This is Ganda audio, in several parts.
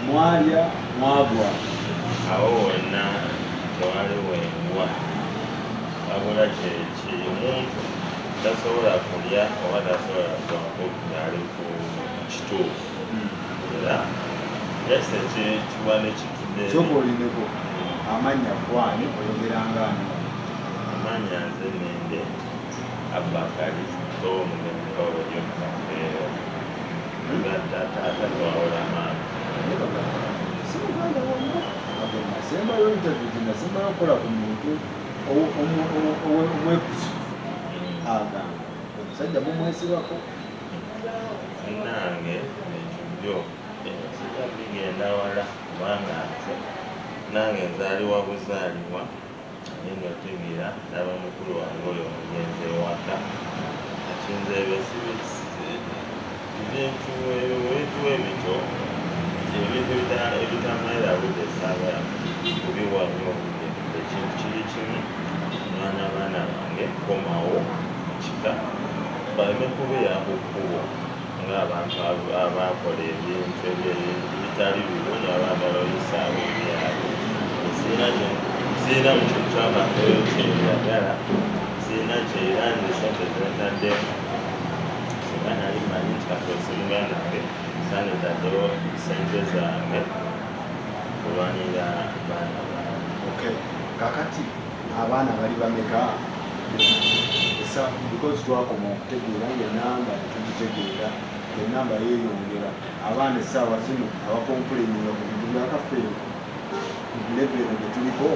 Mwalya mwagwa awo wonna tewali wengwa wabula omuntu tasobola kulya oba tasobola kuvaako ngali ku kituufu era jasi kiba nekitudde kyokolineko amanya gwani oyogerangano amanya nze nende Abakali tomugembekawolo gyomukafeero atatwawula maama nasembayo interview nasembayo okukola ku muntu omwekuzi agamba omusajja mumwesibako nange ekyo sijja bigenda wala kubanga nze nange nzaalibwa buzaalibwa naye ngategeera naba mukulu wange oyo omugenzi ewaka akinze ebintu ebityo ebintu ebitamalira budde saaba kubiwanyo obudde ekintu kiri kimu omwana abaana bange komawo kika baleme kubeera ku kkubo ng'abantu abakola ebintu ebitali birungi abaagala oyisaawo ebyabo sirina mu kintu kyakafeero kyenjagala sirina kyera nze sente zentaddemu singa nali manyi nti kafeesi muganda wange sande taddewo sente zange kulwanira baana bange. Kakati abaana bali bameka because twakoma okutegeera ngaenamba tetugitegeera enamba yeeyongera abaana essaawa zino abakompulenyinga ku bintu byakafeero lebero gyetuliko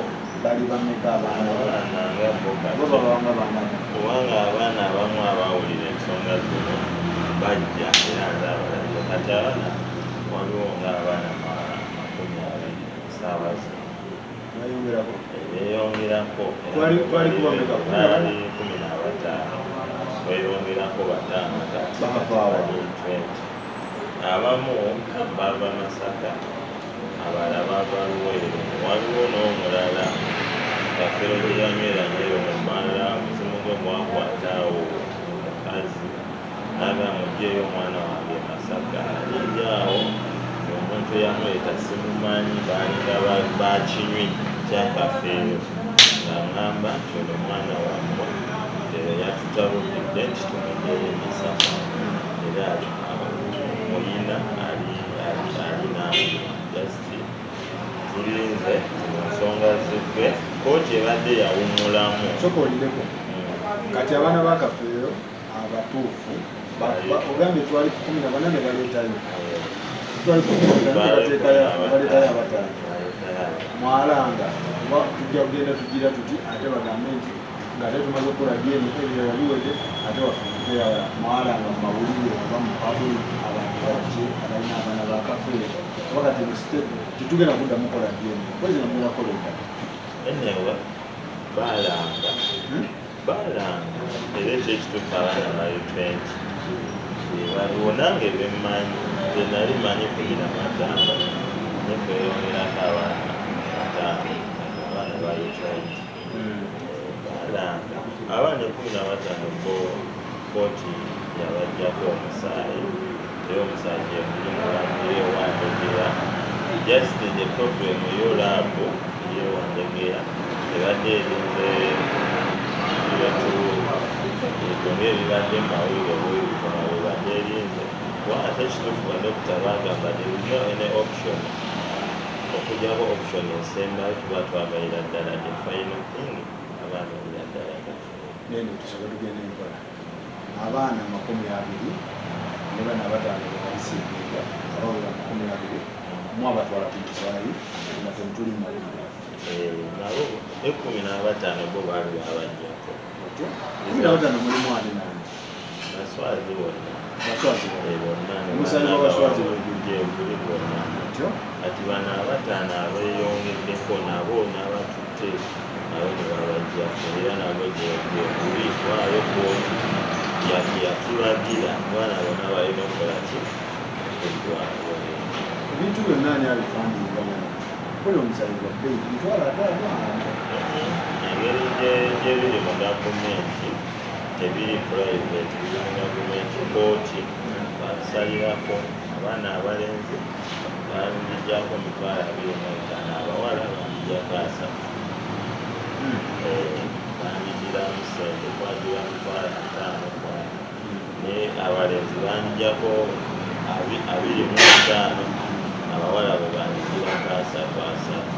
bali bameka abaana babanga baana kubanga abaana abamu abawulira ensonga zino bajja era nzabalayo kati abaana waliwo ngaabaana 20 ssaawa zino bayongerako beeyongerako twali kubameka 15 weyongerako 5 abamu bava Masaka abalala bava Luweero waliwo n'omulala kafeero gye yanyweranyeyo mumala omuzimu gwe gwakwataawo omukazi naga mugyeyo omwana wange Masaka alijaawo omuntu eyamweta simumanyi balinga bakinywi kyakafeero ng'aŋŋamba nti ono omwana wammwe yatutabudde nti tumugyeyo Masaka era muyina alina jasiti tulinze mu nsonga zigwe kooti ebadde yawummulamu sokolireko kati abaana bakafeero abatuufu ogambye twali 14 ne baleetayo baleetayo abataano mwalanga tujja kugenda tugira tuti ate bagambe nti ng'ate tumaze okukola byeni ebirala biwedde ate wafeeya mwalanga mu mawulire oba mu pabuli abantu baki abalina abaana bakafeero oba kati tetugenda kudda mukola byeni kwezi namulakola eddala enewe balanga era ekyo ekituufu abaana bali 20 baliwo nange bemmanyi nali manyi 15 nekweyongerako abaana 5 abaana bali 20 balanga abaana 15 bo kooti yabajjako omusaayi era omusaayi gyemulimubambire ewandegera just the problem yolaabu yewandegera ebadde erinze etonga ebibadde mumawulire bwebitona bwebadde erinze ate ekituufu badokita bagamba there is no any option okujjako option esembayo tuba twagalira ddala the final thing abagalira ddala nene tusobola tugenda enkola abaana 20 ne bana 5 bebayisiiga abawera 20 mwabatwala ku kisaayi nga temutuli mumalira nabo 15 bo baali abajjako 15 mulimu ani nani baswazi bonna bonna omusaayi gw'abaswazi guli bonna kati bano 5 abeeyongeddeko nabo n'abatutte nabo ne babajjako era nabo gyekuliitwayo kooti yatulagira abaana bonna balina okukola ki eddwaliro ebintu byonna ani abifandinga kola omusaayi gwa bbeeyi bitwala ate abaana engeri gyebiri mu gavumenti tebiri private biri mu gavumenti kooti baakusalirako abaana abalenzi baabijjako 25,000 abawala baabijjako 3 baabijjiramu ssente kwagira 5,000 naye abalenzi baabijjako 25 abawala bwe baabijjirako 3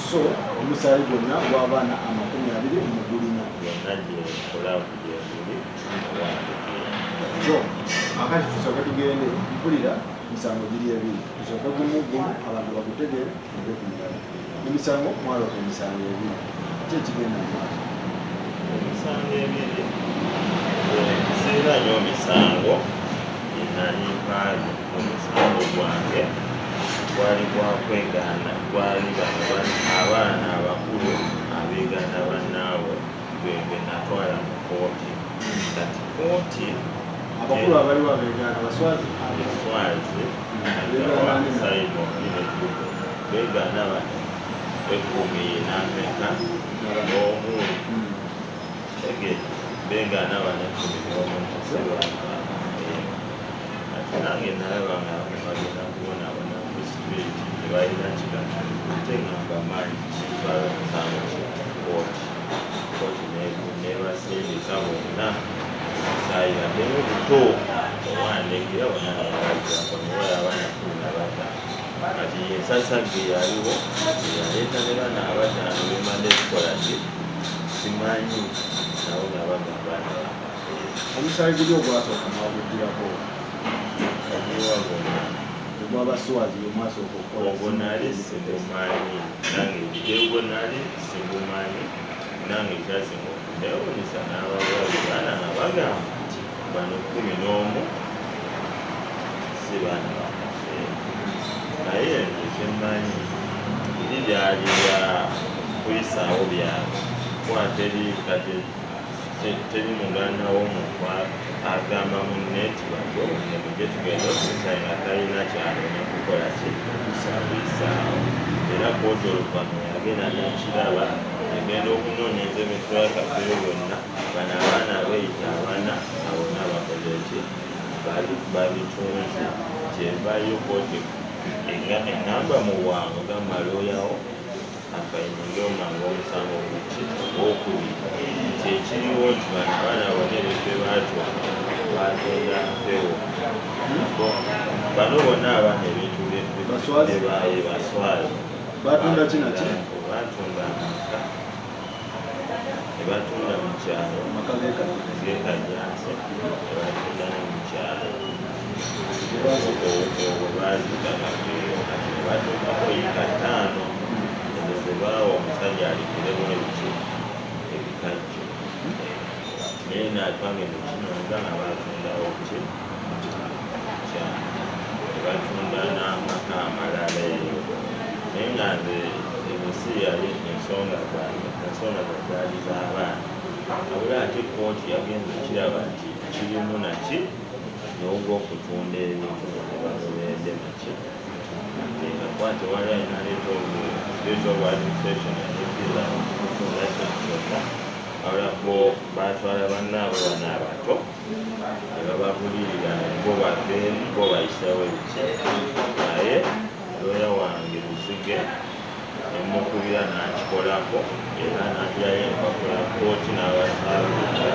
so omusaayi gwonna gw'abaana 20 mugulina yonna gyekolaku gyeguli so akati tusooke tugende mpulira emisango giri ebiri tusooke gumu abantu bagutegeere ebe ku mulala emisango mwaloka emisango ebiri ki ekigenda mu maaso emisango ebiri singa nnyo misango enali mpaagi omusango gwange gwali gwakwegaana gwali abaana abakulu abeegaana bannaabwe bwe natwala mu kooti kati kooti abakulu abaliwo abeegaana baswazi abaswazi saimoinetugo beegaana bano 10 n'omu beegaana bano 10 n'omu nkusibanga kati nange nalaba nga bagenda kubonaabona ku street tebalina kigaana ate ngamba maanyi kitwala omusango kooti nebasindika bonna sayiraddemu buto owandegira bonna nabajjako niwe abaana 15 kati ensasage yaliwo yaleeta ne bana 5 bemande kukola ki simanyi nabo nabagamba omusaayi guli ogwasooka nawaguddirako omuwa gonna ogw'abaswazi omwasooka okukola ogwo nali simumanyi nange egigego nali simumanyi nange ekyasinga okundewunyisa n'abawala baana nga bagamba nti bano 11 si baana bakafeero naye nze kyemmanyi biri byali bya kuyisaawo byabwe kuba teri muganda w'omuntu agamba munne nti bano mujje tugenda okusayi nga talina kyalina kukola ki kusaawisaawo era kooti oluvannyuma yagenda n'ekiraba egenda okunoonyeza emitwe y'akafeero yonna bano abaana abeeyita abaana abonna bakoze ki babitunze kyevayo kooti engamba mu bwangu gamba looyawo akayingira omanga omusango guki ogwokubiri nti ekiriwo nti bano abaana bonna ebintu ebatwa bagenda mpewo bano bonna abaana ebintu byebaye baswazi batunda kinaki batunda amaka ebatunda mu kyalo amaka gekajjanse ebatunda ne mu kyalo obwo baazigagafeero kati nebatundako yika 5 ezo zebaawa omusajja alikiremu ebiki ebikajjo naye natwagenda kinonga nga batundawo ki kyalo ebatunda n'amaka amalala eyo naye nga nze ensi yali ensonga zaali z'abaana abula ate kooti yagenza okiraba nti kirimu naki n'ogwokutunda ebintu nebagoberedde maki ngakwate wali ayinaleeta of administration kyonna awulako batwala bannaabo bana abato ne bababulirira bo bayisawo ebiki naye looya wange Luzige nemukubira n'akikolako era n'ajjayo empapula kooti n'abasaavinga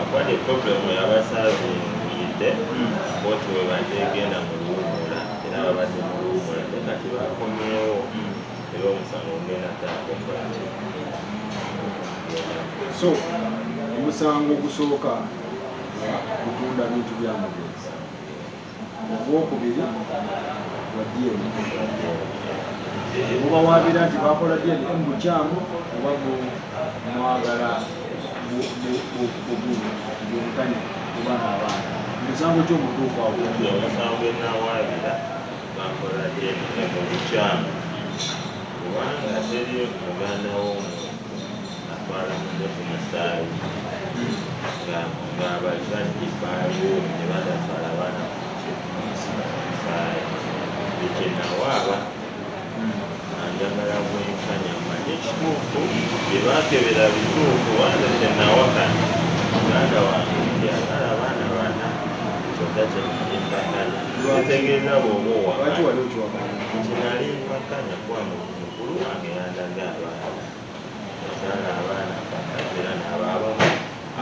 akwade problemu y'abasaavingidde kooti we badde egenda mu luwummula era babadde mu luwummula naye kati bakomyewo era omusango ogenda takokola ti so omusango ogusooka kutunda bintu bya mugenzi ogwokubiri wadyeni mubawaabira nti bakola dyeni mubukyamu oba mwagala bwobutanya kubaana abaana omusango kyomutuufu omusango enawaabira bakola dyeni mu bukyamu kubanga teri muganda w'omuntu atwala munne ku musaayi ng'abazadde baaliwo ne batatwala abaana musaayi ekyenawaaba anjagala bwenkanya manye kituufu bye baakebera bituufu wanze kyenawakana muganda wange yagala abaana bana kyokka kyenali Tegeeza bw'oba lwaki wali okiwakanya? kinali mpakanya kuba mukulu wange yandaga abaana azaala abaana bakati era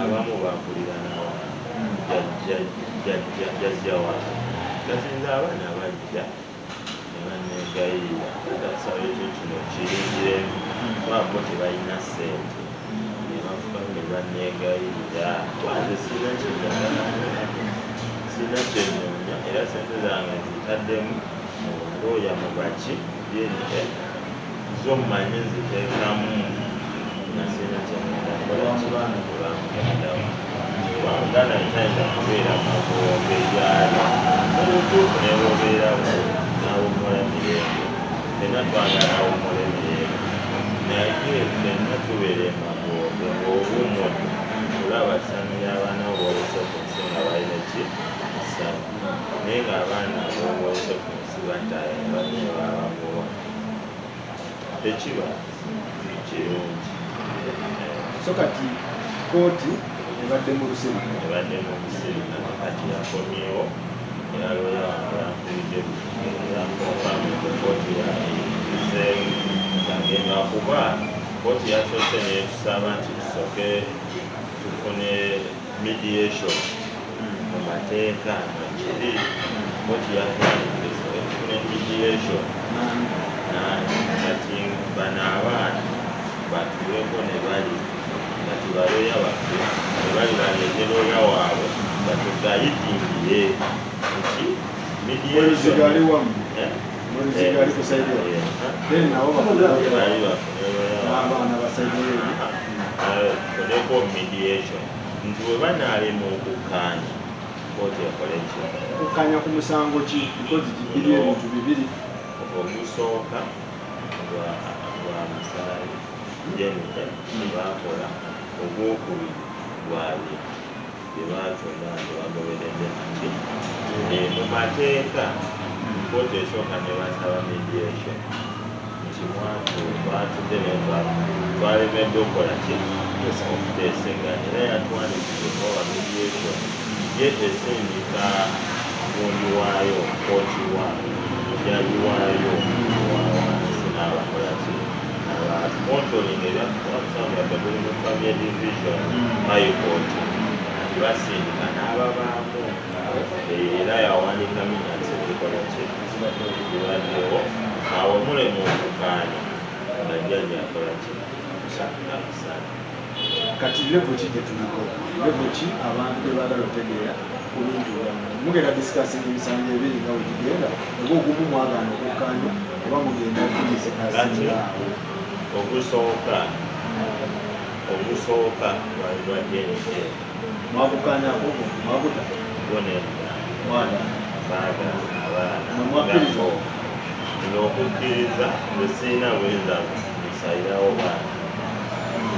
abamu bampulira jajja wange gasinza abaana bajja nebanegayirira gasaba ekyo kino kiyingiremu kubabo tebalina ssente nebafukamu nebanegayirira kwanze sirina kyenoonya era sente zange zitaddemu mu ndooya mu baki byenike zo mmanyi nziteekamu nasirina kyenoonya Wamuganda ntainza kubeera magombe gyali omutuufu newobeeramu nawumula mirembe fenna twagala nawumula emirembe naye fenna tubeere magombe ng'obumwe kulaba ssano ly'abaana boobose ku nsi nga balina ki ssano naye ng'abaana boobose ku nsi bataaya banye babamuwa tekiba kirungi so kati kooti ebadde mu lusiri kati yakomyewo era lweyampulidde yakofamu kooti yaseemu agenda kuba kooti yasoose netusaba nti tusooke tufune mediation mu mateeka kiri kooti yatwandikire tusooke tufune mediation kati bano abaana batuweko ne bali kati baloya baffe ebali baleete looya waabwe batugayidingire nti mediationgali wamu gali kusaidia then nabo bali bafune abaana basaidia tuleko mediation nti bwe banaalema okukkaanya kooti ekole ki kukkanya ku musango ki because biri ebintu bibiri ogusooka gwa musaayi jenike nebakola ogwokubiri gwali byebatunda nti bagoberedde naki mu mateeka kooti esooka nebasaba mediation nti twatudde twalemedde okukola ki okuteeseganya era yatwandikireko wa mediation ye esindika gundi waayo kooti waayo jaji waayo wawansi n'abakola ki controlling ebyakusanga buli mu family division high court basindika n'ababaamu era yawanika minansi ekikola kye kibaddewo awo mulemu okukaanya nga jjaji akola ki akusana kati level ki gyetuliko level ki abantu tebaagala otegeera ku bintu mugenda discussing emisango ebiri nga wegigenda oba ogumu mwagaana okukkaanya oba mugenda kumisikasingaawo ogusooka walibaddenike mwakukkaanyako mwakuta baagala abaana n'okukkiriza lwesiina bweza nsayirawo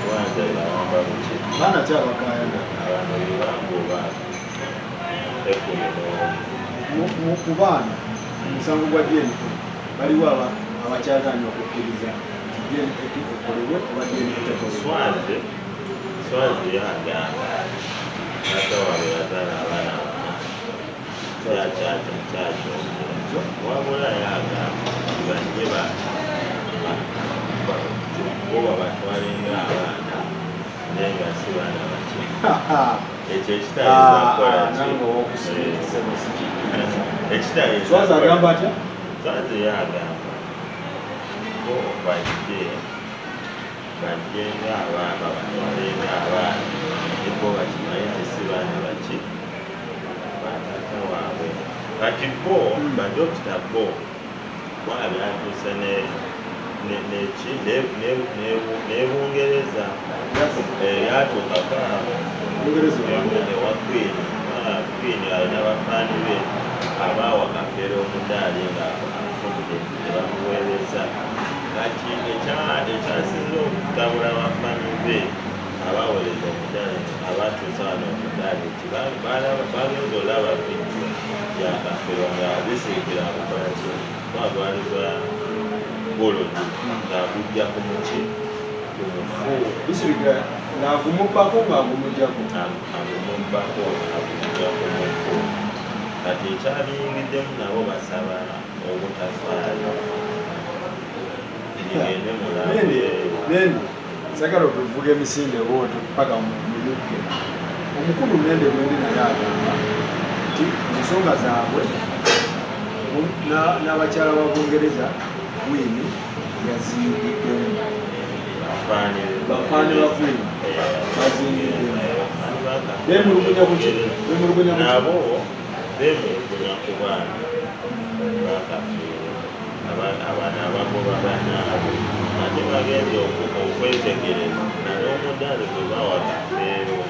wanzalira wamba buki baana ki abakaayana abantu bebangoba 11 ku baana omusango gwa dnk baliwo abakyagaanya okukkiriza dnk ekolebwe oba dnk tekolebwe swazi yagamba taata waabwe yazaala abaana kyakyongera wabula yagamba bajje oba batwalenga abaana naye nga si baana baki ekyo ekitayinza kukola swazi agamba atya swazi yagamba bo bajje nga abaana batwalenga abaana eko bakimanyi nti si baana baki batata waabwe kati bo badokita bo wabyatuuse neki nebungereza yatuukako ewa queen alina bafaani be abaawa kafeera omudaali nga afudde tebamuweereza kati ekyasinza okutabula bafaani be abaweereza omudaali abatuusa wano omudaali nti bagenda olaba vidiyo yakafeero nga bisiikira kukola ki twagwaliza golodi ng'agujja ku muki ku mufu bisirikira ng'agumubbako ng'agumugjako agumubbako agujja ku mufu kati ekyabiyingiddemu nabo basaba obutafaayo ligende Nende sagala otuvuga emisinde bwotyo paka mu UK. Omukulu Nende mwendi naye agamba nti ensonga zaabwe n'abakyala ba Bungereza Queen yazingiddemu bafaani ba Queen bazingiddemu bemulugunya nabo bemulugunya ku baana bakafiire abaana abagoba banaabo ate bagenze okwetegereza n'omudaali gwe bawa kafeero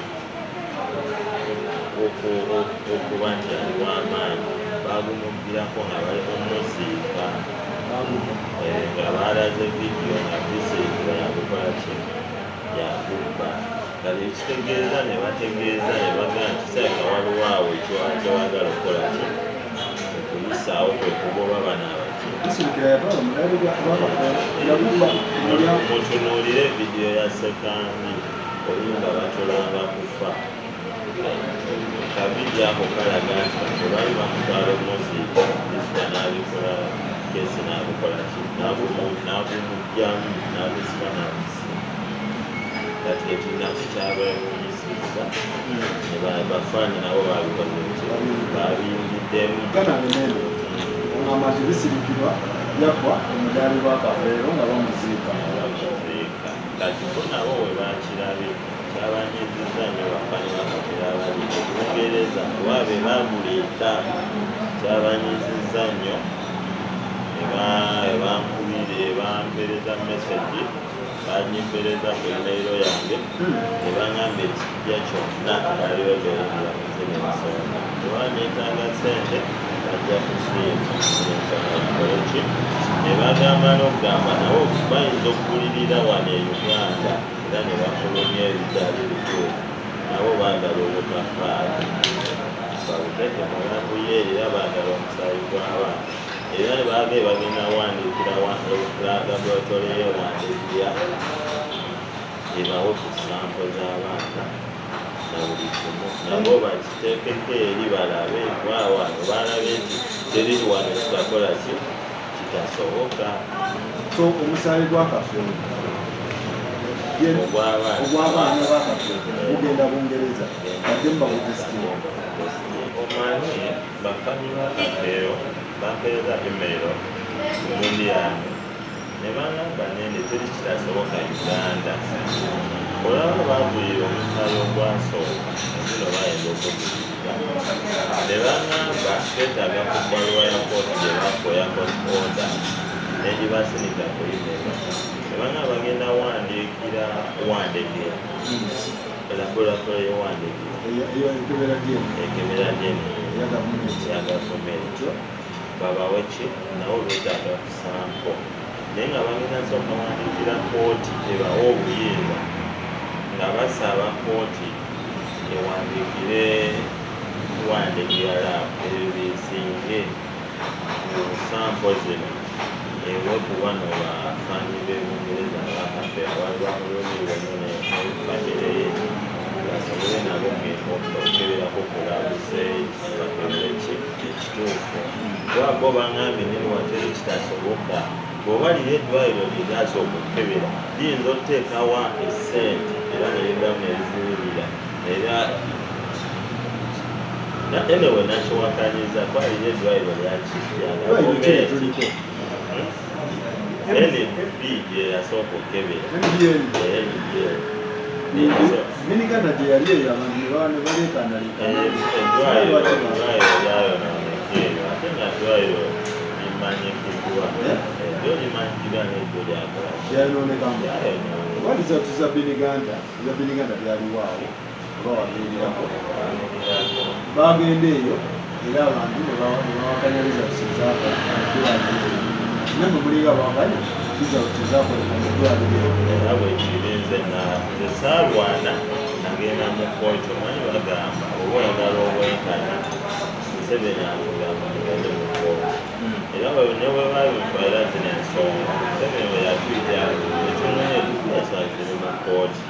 okuba nti aliwo amaanyi bagumuggirako nga bali kumusiika nga baalaze vidiyo nga bisiika yakukola ki yakubba kale ekitegeeza ne bategeeza ne bagaa nti saaka waliwo awo ekyewagala okukola ki okuyisaawo kwe kugoba bana abaki mutunuulire vidiyo ya sekandi oyinga batolanga kufa kabiri ako kalaga nti tebali bamutwala omusiika isita n'abikola kesi n'abikola ki n'abumugjamu n'abisiba n'abisi kati ekinaki kyabeewunyisiza bafaani nabo babikoze babiyingiddemu amazzi bisirikirwa yakwa omudaali gw'akafeero nga bamuziika kati bo nabo we bakirabe kyabanyizizza nnyo bafaani bakafeero abali Bungereza kuba be baguleeta kyabanyizizza nnyo ebankubire bampereza message banyimpereza ku emailo yange ebaŋŋamba ekijja kyonna baliwo beeramuze n'ensonga kuba neetaaga sente bajja kusiima ensonga ne bagamba n'okugamba nabo bayinza okugulirira wano e Uganda era ne bafulumya ebidaali bituufu nabo baagala obutafaayo babuteke mu babuye era baagala omusaayi gw'abaana era ne baage bagenda wandiikira laboratory yewandiikira ebawe ku sampo z'abaana na buli kimu nabo bakiteekeko eri balabe wawano balabe nti teri wano kitakola ki kitasoboka so omusaayi gw'akafeero ogw'abaana bakafeero bugenda Bungereza badde mubabutesitira omanyi bafaanyi bakafeero bampereza emailo mulundi yange ne bangamba Nende teri kitasoboka Uganda olaba bagulira omusaayi ogwasooka zino bayinza okugulirira ne bangamba twetaaga ku bbaluwa ya kooti gye bakoyako oda negibasinika ku emailo ne bangamba bagenda wandiikira Wandegera laboratory y'Wandegera ekebera jeni ya gavumenti babawe ki nawo beetaaga kusampo naye nga bagenda nsooka wandiikira kooti ebawa obuyinza nga basaba kooti ewandiikire Wandegera ebyo bisinge mu sampo zino ewe ku bano bafaanyi b'Ebungereza bakafeero abali bamulumire nebifamire basobole nabo okeberako kulabuse bakebere ekituufu wabo bangambye nini wateri kitasoboka bw'oba liri eddwaliro lyegaasa okukebera liyinza okuteekawa essente era nerigamu nerizuulira era anyway nakiwakanyiza twaliri eddwaliro lyakigavumenti NB gye yasooka okukebera minikana gye yali eyo abantu ne baleekanalekanaeddwaliro lyayonoonekero ate nga ddwaliro limanyikibwa eryo limanyikibwa n'eryo lyayonoonekamu walizatuza biniganda byaliwaawo oba wagenderako bagenda eyo era abantu nebawakanyaliza kusizaako eddwaliro namwe mulinga bwakanya kizakoleka mu ddwaliro era bwekirinze nze saalwana nagenda mu kooti omanyi bagamba oba oyagala obwenkanya Museveni akugamba mugende mu kooti era ne bwe babitwala zino ensonga Museveni we yatwita ekimunye tukwasazire mu kooti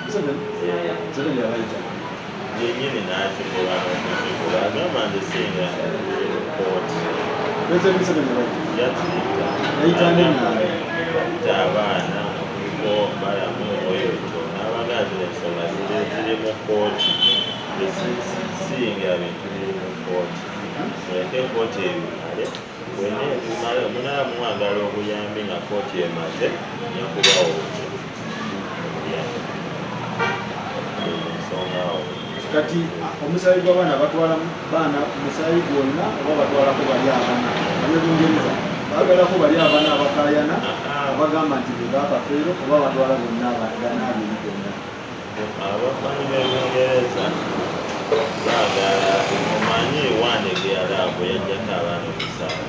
yenyini n'akikola n'okukikola agamba nze singa Bese Museveni yayitande naye abaana kuliko balamu oyoto n'abagaazi ensonga ziri mu kooti ezisinga bintu biri mu kooti muleke kooti ebimale bwena ebimale omunala mwagala obuyambi nga kooti emaze nyakubawo ensonga awo kati omusaayi gw'abaana batwala baana omusaayi gwonna oba batwalako bali abaana abyebungereza bagalako bali abaana abakayana abagamba nti bebakafeero oba batwala bonna abagana abiri byonna abamanyi b'ebungereza baagala omanyi Wandege yalaabo yajjako abaana omusaayi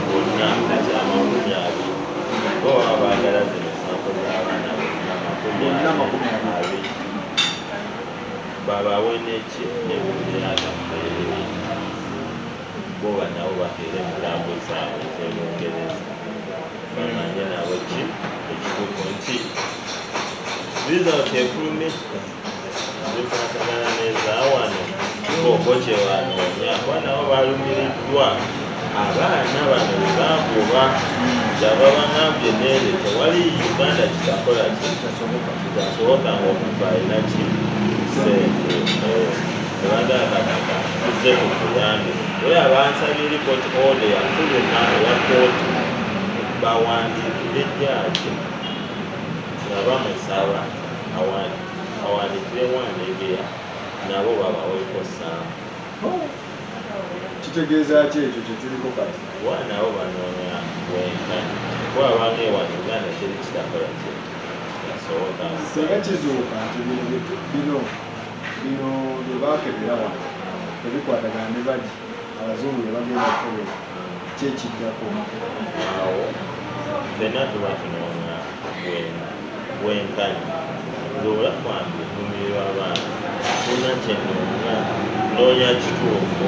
bonna kati amakumi abiri bo baba baagala zino sako z'abaana bonna makumi abiri babawe neki nebuliragafeere boba nabo bakeere mulambo zaabwe z'ebungereza bamanye nabo ki ekituufu nti result efulumista zikwatagana nezaawano ng'oko kyebanoonya kuba nabo balumiriddwa abaana bano bebakuba kyaba bangambye neere tewali Uganda kitakola kitasoboka ng'omuntu alina ki sente ebagakataka tuzze tukuyambe oyo abansabye ripoti ode yafuluma eya kooti bawandiikire jjaaji nga bamusaba awandikire Wandege nabo babaweko saamu kitegeeza ki ekyo kyekiriko kati nabo banoonya bwenkanya kuba abanga ewano Uganda kiri kitakola ki tasoboka singa kizuuka nti bino bye baakebera wano tebikwatagana ne bali abazungu bye bagenda okukolera kyekiddako awo fenna tuba tunoonya bwenkanya nzoola kwange nnumirwa abaana tulina kyenoonya noonya kituufu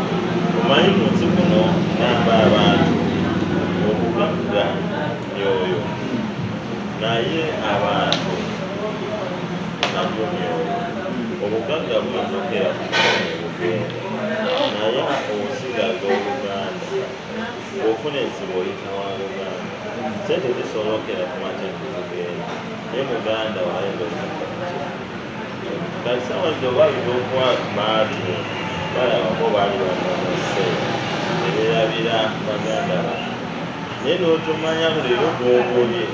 omanyi mu nsi kuno namba abantu obugagga myoyo naye abantu nabyo myoyo obugagga buyinzokera kukonya obugenda naye obusigaga Obuganda ofuna ensibo oyita wa Buganda sente zisolokera ku matendo tugenda naye Muganda waayenda kati sawa nti oba bitokuwa baatu balabako baali banamase ebeerabira Baganda naye n'otomanya leero gwobulye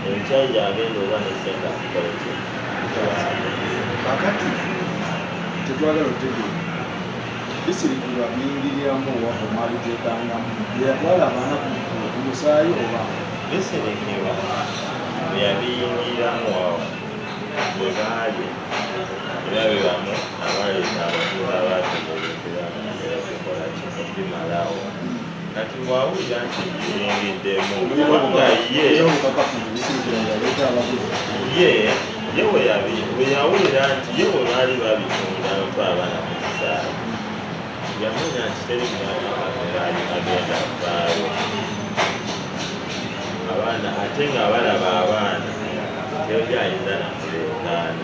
enkyayi gyagenda oba nesente akukola ki kakati tetwagala otegeera disitulikiti babiyingiriramu oba omwali tekangamu yatwala abaana ku musaayi oba bisirikiwa byabiyingiramu awo bwe baali era bebamu abaleeta abatuula abategeerekerakukola kibimalawo kati bwawulira nti biyingiddemu kubanga ye we yawulira nti ye we baali babitunda lwatu abaana ku kisaayi yamanya nti teri mwana agenda kuvaayo abaana ate nga balaba abaana tebyayinza nakuleekaana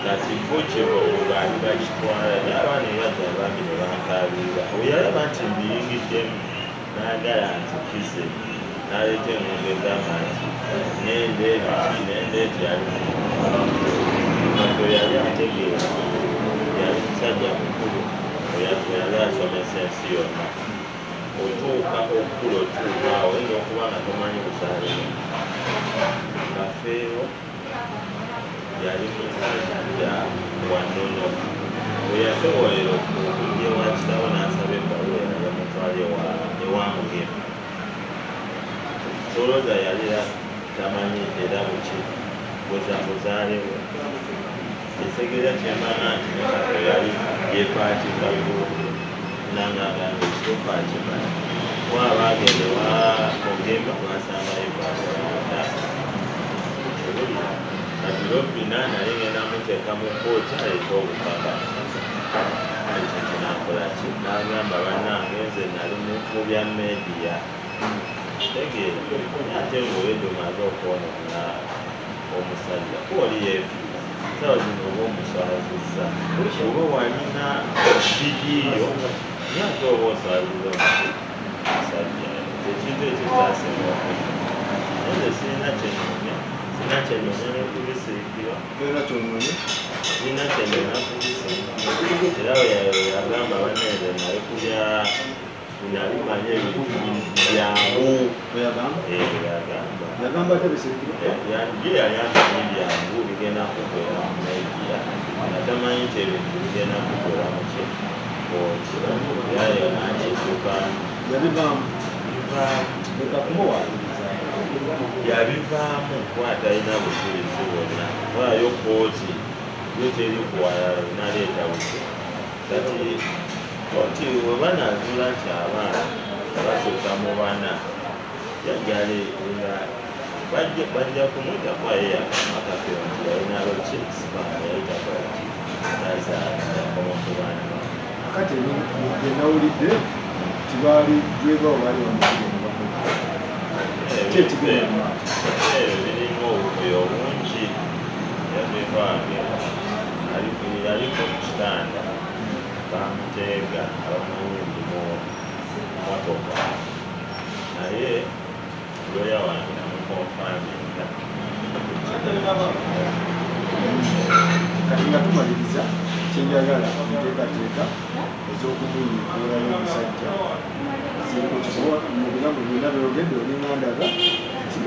kati bukyewa obaali bakitwala n'abaana ebajja bangi ne bankabirira oyalaba nti mbiyingiddemu n'agala nti kize n'aleeta engombe egamba nti nendeebiki nendeeti yali yali ategeera yali musajja mukulu yali asomesa ensi yonna otuuka okukula otuuka awo oyinza okuba nga tomanyi busaalimu kafeero yali musajja wannono bwe yasobolera okujja ewa kitawo n'asaba ebbaluwa yamutwala ewa mugema solooza yali tamanyi era buki buzaalewo esegeera kyemana nti nekafeero yali yepaakikaku nangagambe ekitopaakikana mwabagende wa mugema basangayo ebbaluwa Robina naye ngenda muteeka mu kooti aleeta obukaka ekyo kinakola ki n'agamba bannange nze nali mu bya meediya tegeera ate ng'owedde omaze okwonoona omusajja kuoli yeefi sawa zino oba omuswazizza oba walina vidiyo naye ate oba oswaziza omusajja ekintu ekyo kyasinga naye sirina kyenoonya n'okubisiikira sirina kyenoonya kubisiikira era yagamba banneeze naye kulya nali manye ebintu byangu yagamba tebisiikira ye yali amanyi byangu bigenda kukolera mu Nigeria atamanyi nti ebintu bigenda kukola muki yakituka yabivaamu yabivaamu kuba talina bujulizi bwonna waayo kooti yo teri kuwalala naleeta buti kati kooti webanazula nti abaana basukka mu bana yajale nga bajja kumwita kwaye yakamakafe nti yalina yayitakwati azakoma ku baana kati enawulidde tibaali dwiva obaali birimu obukoyo bungi yabivaage aliko kitanda bamuteega abamanyi ndimu motoka naye loya wange namukonfaminga kati nga tumaliriza kyenjagala enteekateeka ez'okumuyiikulayo omusajja mu bulamu byonna byogedde olingandaga nti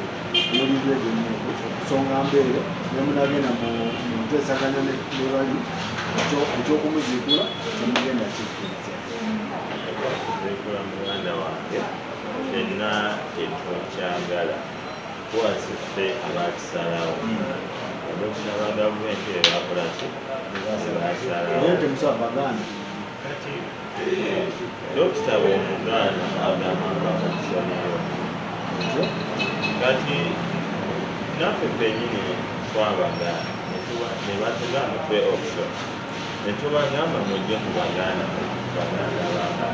mulibwege nnyo kusonga mbeere nemunagenda mu nteesaganya ne bali ekyokumuziikula temugenda kikkiriza okuziikula muganda wange fenna ekyokyagala kuwasiffe abakisalawo abokina ba gavumenti ebakola ki naye temusabaganda kati dokita bw'omugaana agamba okusoneyo kati naffe fenyini twabagaana ne batugamba twe option ne tubagamba mujje ku baganda baganda banga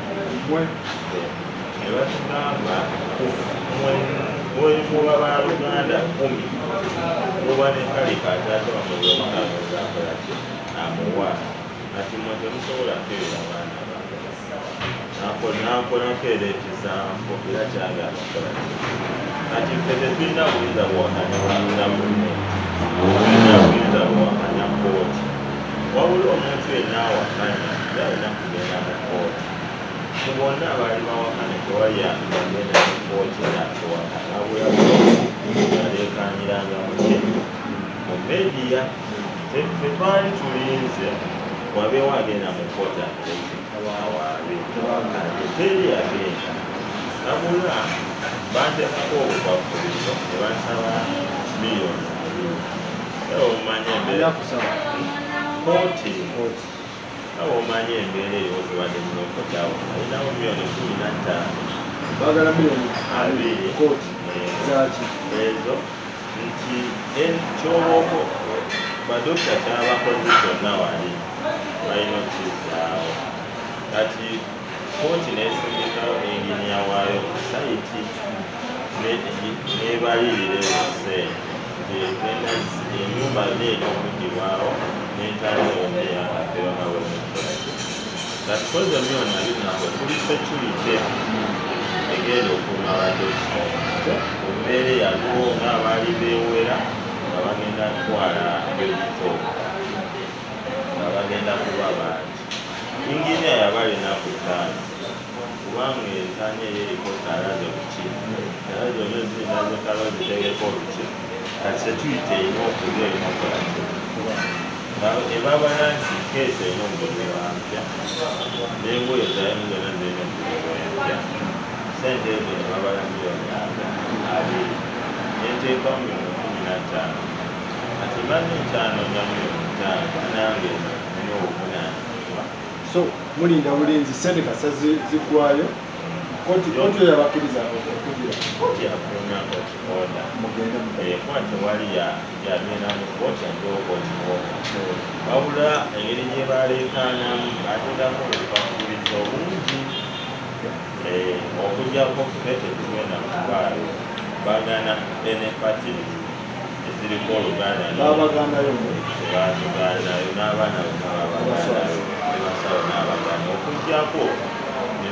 ne batugamba muba baluganda 10 muba ne kalika ataate wamuzakola ki amuwa ati mwe temusobola kweera abaana nakolako era ekizambo era kyagala kola ati ffe tetulina buyinza bwakanya munne tulina buyinza bwakanya kooti wabula omuntu yenna awakanya alina kugenda mu kooti ku bonna abaali bawakanya tewali agenda mu kooti nakowakana abula yaleekanyiranga muki mu mediya ffe twali tulinze wabeewo agenda mu kooti awaabe teri agenda nabula bantekako obukwakkulizo ne bansaba miliyoni 2 era omanye kooti awo omanye embeera eyo tubadde munokotawo alinawo miliyoni 15 bagala miliyoni 2 kooti zaki ezo nti kyoboko badokita kyabakoze kyonna wali balina okukizaawo kati kooti nesindikawo enginiya waayo ku sayiti nebalirira ebisente ngegenda enyumba neena okugibwawo nentaliwo neyakafebanawemukkolaki kati koze miliyoni 2 kuli security egenda okuuma badokita ku mbeera yaliwo ngaabaali beewera nga bagenda kutwala ebito nga bagenda kuba bangi inginiya yabalina ku ttaani kubanga entaani eyo eriko talaze buki era zonna zirina zikalo zitegeka oluki kati security erina okuba erinakolaki ebabala nti keesi erina okugobebwa mpya n'engoye zaalimu zonna zirina okugobebwa empya sente ezo ne babala miliyoni 2 nenteeka miliyoni 15 kati banne nkyanonya miliyoni 5 nange nina obuvunaanyizibwa so mulinda bulinzi sente kasa ziggwayo kooti yabakkiriza okugira kooti yafulumyako ekikoda mugende kuba tewali yagenda mu kooti ajooka okikoda wabula engeri gye baleekaanamu ateekako obukwakulizo obungi okugjako ffe tetugenda mu kubaayo bagana benefati eziriko oluganda babagandayo batugandayo n'abaana bonna babagandayo nebasawo n'abaganda okugjako ne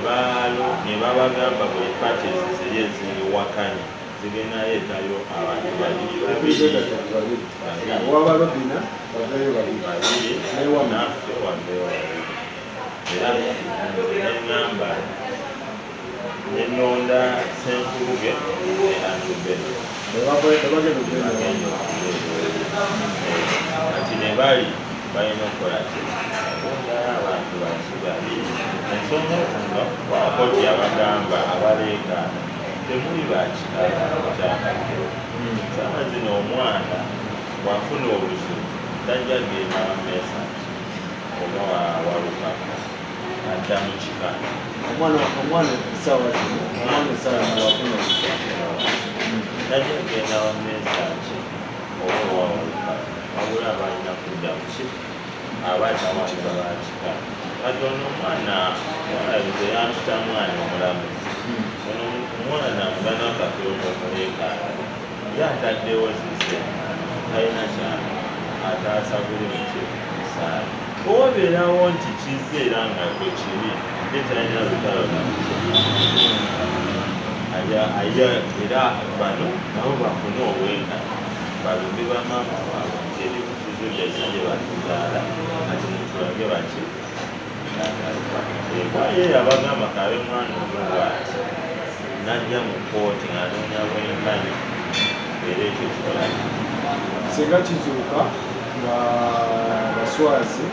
ne babagamba buli parties ziri eziriwakanya zigenda leetayo abantu babiri naffe wambeewo era neŋŋamba nenonda Senkuluge ne Andubeno kati ne bali balina okukola kiondala abantu bakibali ensonga zino wakoti abagamba abaleekaana temuli bakikaakyakaddewo sama zino omwana wafuna obuzibu tajja genda wamesaki oba walukaka adda mu kika omwana essaawa zino omwana essaawa wafuna tajja genda wamesaki oba wawalukaka wabula balina kudda kuki abaana waliba bakika katono omwana walabize yampita mwana omulamu ono omwana mugana kakyoto muleekaana yataddewo zise talina kyama ataasa buli mukisaali owabeerawo nti kizze era nga gwe kibi ye talina lutalo era bano nabo bafune obwenka balumbi bamaama waabwe ebibukizo byonna gye batuzaala ati mutulage baki kwaye abagamba kabe mwana omuwaati najja mu kooti ng'anoonya bwenkanya era ekyo kikola singa kizuuka nga baswazi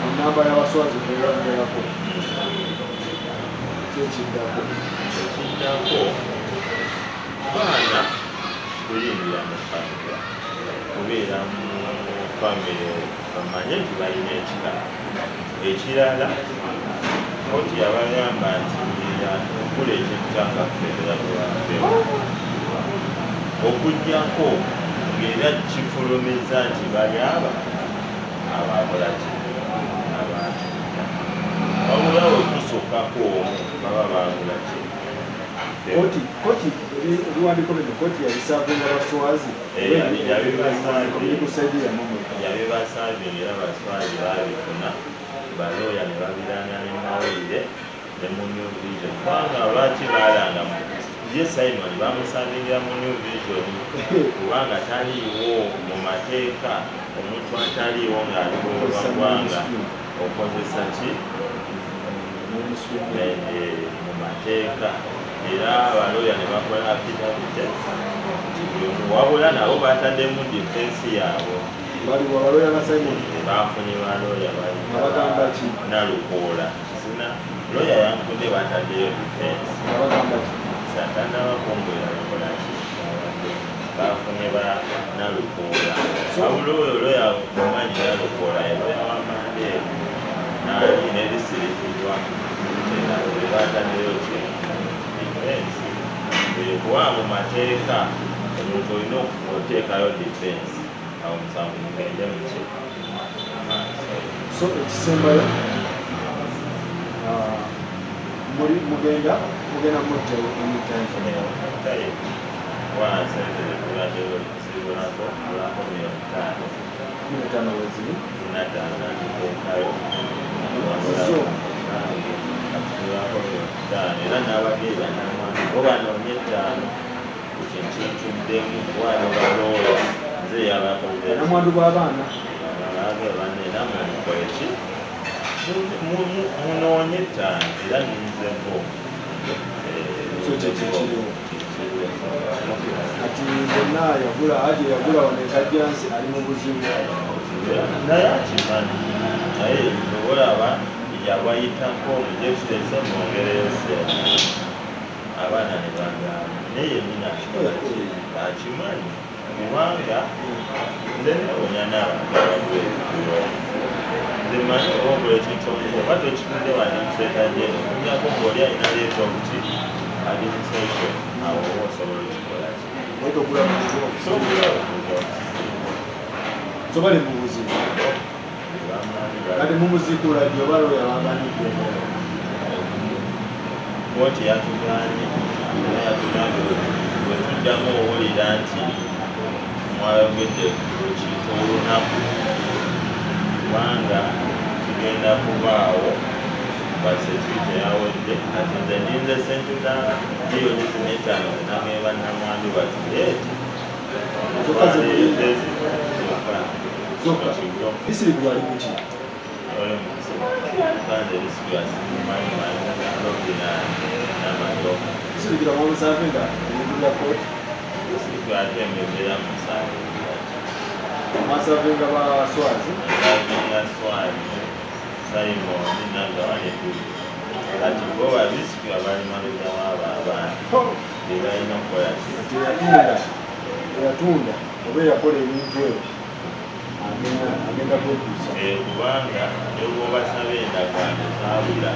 enamba y'abaswazi kweyongerako kyekiddako baana kuyingira mu famire kubeera mu famire bamanye nti balina ekikala ekirala koti yabagamba nti okula ekitanga kufeera bwabeo okujjako ng'era kifulumiza nti bali aba abakolaki abantu wabula we kusukkako omu baba bagulaki koti ebiwandiiko bino koti yabisaavinga baswazi yabibasaavye era baswazi babifuna balooya ne babiranga ne mawulire ne mu New Vision kubanga lwaki balanga ye Simon bamusaavingira mu New Vision kubanga taliiwo mu mateeka omuntu ataliiwo ng'aliwagwanga okozesa ki mu mateeka era abalooya ne bakola apidavite wabula nabo bataddemu difensi yaabwe bafunye balooya nalukoola sina looya yankunde bataddeyo difensi satana bakongwera bakolaki bafunye nalukoola wabula oyo looya mumanyi nalukoola elooya wamandeeru nali nebisiritibwa bataddeyo ki difensi kuba mu mateeka omuntu olina okuteekayo difensi awo musanvu mugende muki so ekisembayo mugenda mujjayo anytime wasenteze kuladdeyo sibulako mulako $5,000 weziri natana nteekayo era n'abageyi banamwani bo banoonye $5 ku kinkintuddemu wano balooya nze yabakoze namwandu bw'abaana banenamwe mukoleki munoonye $5 era ninzebo kati bonna yagula aje yagula wanekajjansi ali mu buzibu naye akimanyi naye olaba yabayitako omujekiteze mwongereyo sente abaana ne bagamba naye nina akimanyi kubanga nze newonya n'abantu abagwetulo nze manyi obogula ekitono oba tokitudde wanimuseetaje okunyako ng'oli alina leeta obuti administration awo oba osobola okikolaki so bali mu buzibu kati mumuziikula ddi oba looya baganidde kooti yatuganye bwe tuddamu owulira nti mwayogedde lukiiko olunaku kubanga kigenda kubaawo basecurity yawedde ati nze ndinze sentula miliyoni 5 nageba namwami bati leeti disitulikiti wali kuki disitulikiti wamusavinga ebintu koti masavinga baswazi Simon nagawane kati bo babisiki abali mabega wabo abaana tebalina kukola eyatunda oba eyakola ebintu ebyo agenda kwekuusa kubanga nebwobasaba endagaano zabula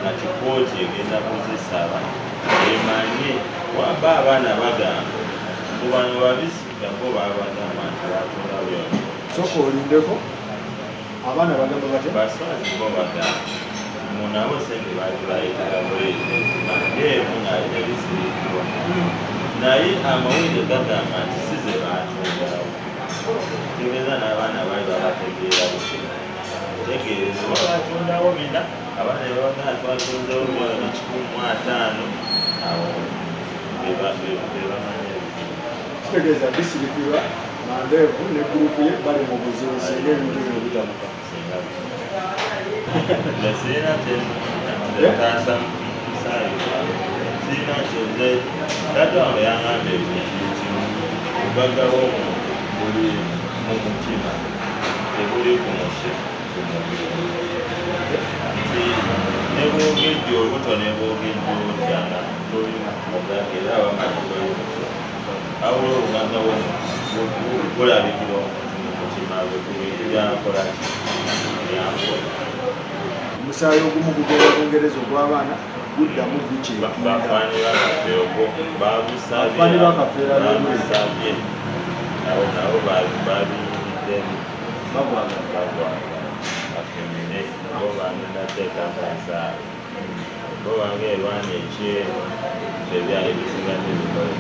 kati kooti egenda kuzisaba emanye waba abaana bagamba mbu bano babisika bo babagamba nti batunda byona soka olindeko abaana bagamba bate baswazi bo bagamba munabo sente bali bayitaga muleeemu nalina bisirikirwa naye amawulire gagamba nti size batundawo tegeeza n'abaana bali babategeera tegeereza oba batundawo bina abaana bebagaa twatunzewo miliyoni 15 awo bebamanya kitegeeza disitulikirwa mandeevu ne gurupu ye bali mu buzibu singa ebintu bino bitamuka sirina kyetaasa musaayiwa sirina kyenze taata wange yangamba ebintu kimu obugaggawo buli mu mutima tebuli ku mubiri nti ne bwogedde olubuto ne bwogedde otyanga toli mugagga era abamanyi toli mutya awula obugaggawo bulabikira mu mutima gwe kubintu byakola byakola omusaayi ogumu gugenda kwongereza ogw'abaana guddamu bafaani babusabye awo nabo babiyiddemu bagwaga bafemine bo bagenda teekakasaala bo bange erwana ekyeru ebyali bisigadde bikola